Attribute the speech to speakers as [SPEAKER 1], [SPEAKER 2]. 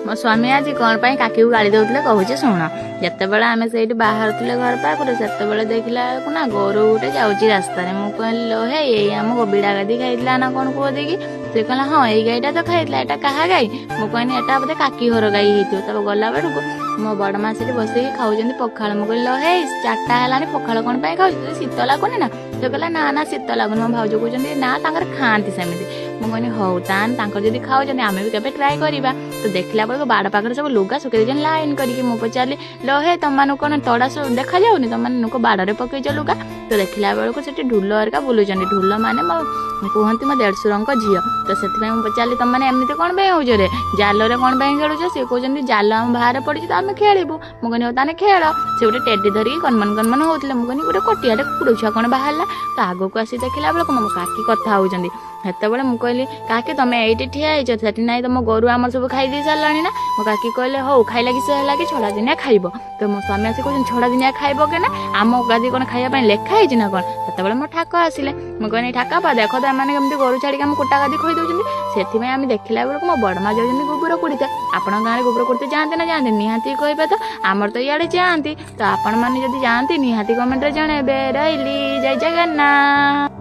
[SPEAKER 1] ମୋ ସ୍ୱାମୀ ଆଜି କ'ଣ ପାଇଁ କାକିକୁ ଗାଳି ଦେଉଥିଲେ କହୁଛି ଶୁଣ। ଯେତେବେଳେ ଆମେ ସେଇଠି ବାହାରୁଥିଲେ ଘର ପାଖରୁ ସେତେବେଳେ ଦେଖିଲା ବେଳକୁ ନା ଗୋରୁ ଗୋଟେ ଯାଉଛି ରାସ୍ତାରେ। ମୁଁ କହିଲି ଲୋ ହେ ଏଇ ଆମ ବିଡ଼ା ଗାଦି ଖାଇଥିଲା ନା କ'ଣ କୁହ ଦେଇକି। ସେ କହିଲା ହଁ ଏଇ ଗାଈଟା ତ ଖାଇଥିଲା, ଏଟା କାହା ଗାଈ? ମୁଁ କହିନି ଏଟା ବୋଧେ କାକି ଘର ଗାଈ ହେଇଥିବ। ତାପରେ ଗଲା ବେଳକୁ ମୋ ବଡ଼ ମା ସେଠି ବସିକି ଖାଉଛନ୍ତି ପଖାଳ। ମୁଁ କହିଲି ଲୋ ହେ 4ଟା ହେଲାଣି ପଖାଳ କ'ଣ ପାଇଁ ଖାଉଛୁ? ଶୀତ ଲାଗୁନି ନା? ସେ କହିଲା ନା ନା ଶୀତ ଲାଗୁନି। ମୋ ଭାଉଜ କହୁଛନ୍ତି ନା ତାଙ୍କର ଖାଆନ୍ତି ସେମିତି। ମୁଁ କହିନି ହଉ ତାହେଲେ ତାଙ୍କର ଯଦି ଖାଉଛନ୍ତି ଆମେ ବି କେବେ ଟ୍ରାଏ କରିବା। ତ ଦେଖିଲା ବେଳକୁ ବାଡ଼ ପାଖରେ ସବୁ ଲୁଗା ଶୁଖେଇ ଦେଇଛନ୍ତି ଲାଇନ୍ କରିକି। ମୁଁ ପଚାରିଲି ଲୋ ହେ ତମମାନଙ୍କୁ କ'ଣ ତଡ଼ା ଦେଖାଯାଉନି? ତମମାନେ ଲୋକ ବାଡ଼ରେ ପକେଇଛ ଲୁଗା? ତ ଦେଖିଲା ବେଳକୁ ସେଠି ଢୁଲ ହେରିକା ବୁଲୁଛନ୍ତି। ଢୁଲ ମାନେ କୁହନ୍ତି ମୋ ଦେଢ଼ଶୁରଙ୍କ ଝିଅ। ତ ସେଥିପାଇଁ ମୁଁ ପଚାରିଲି ତମମାନେ ଏମିତି କ'ଣ ପାଇଁ ହେଉଛ ରେ? ଜାଲରେ କ'ଣ ପାଇଁ ଖେଳୁଛ? ସେ କହୁଛନ୍ତି ଜାଲ ଆମ ବାହାରେ ପଡ଼ିଛି ତ ଆମେ ଖେଳିବୁ। ମୁଁ କହିନି ହଉ ତାହେଲେ ଖେଳ। ସେ ଗୋଟେ ଟେଡି ଧରିକି କନମନ ହେଉଥିଲେ। ମୁଁ କହିନି ଗୋଟେ କଟିଆଟେ କୁକୁର ଛୁଆ କ'ଣ ବାହାରିଲା। ତ ଆଗକୁ ଆସି ଦେଖିଲା ବେଳକୁ ମୋ କାକି କଥା ହେଉଛନ୍ତି। ସେତେବେଳେ ମୁଁ କହିଲି କାକି ତମେ ଏଇଠି ଠିଆ ହେଇଛ, ସେଠି ନାହିଁ ତମ ଗୋରୁ ଆମର ସବୁ ଖାଇ ଦେଇ ସାରିଲାଣି ନା? ମୋ କାକି କହିଲେ ହଉ ଖାଇଲା କିସ ହେଲା କି ଛଡ଼ା ଦିନିଆ ଖାଇବ। ତ ମୋ ସ୍ୱାମୀ ଆସି କହୁଛନ୍ତି ଛଡ଼ା ଦିନିଆ ଖାଇବ କେନା? ଆମ ଗାଦି କ'ଣ ଖାଇବା ପାଇଁ ଲେଖା ହେଇଛି ନା କ'ଣ? ସେତେବେଳେ ମୋ ଠାକ ଆସିଲେ। ମୁଁ କହିନି ଠାକା ପା ଦେଖ ତ ଏମାନେ କେମିତି ଗୋରୁ ଛାଡ଼ିକି ଆମ କୁଟା ଗାଦି ଖୋଇ ଦେଉଛନ୍ତି। ସେଥିପାଇଁ ଆମେ ଦେଖିଲା ବେଳକୁ ମୋ ବଡ଼ ମା ଯାଉଛନ୍ତି ଗୋବର କୁଡ଼ିତେ। ଆପଣଙ୍କ ଗାଁରେ ଗୋବର କୁଡ଼ିତେ ଯାଆନ୍ତି ନା ଯାଆନ୍ତି? ନିହାତି କହିବେ ତ। ଆମର ତ ଇଆଡ଼େ ଯାଆନ୍ତି। ତ ଆପଣମାନେ ଯଦି ଯାଆନ୍ତି ନିହାତି କମେଣ୍ଟରେ ଜଣାଇବେ। ରହିଲି, ଜୟ ଜଗନ୍ନାଥ।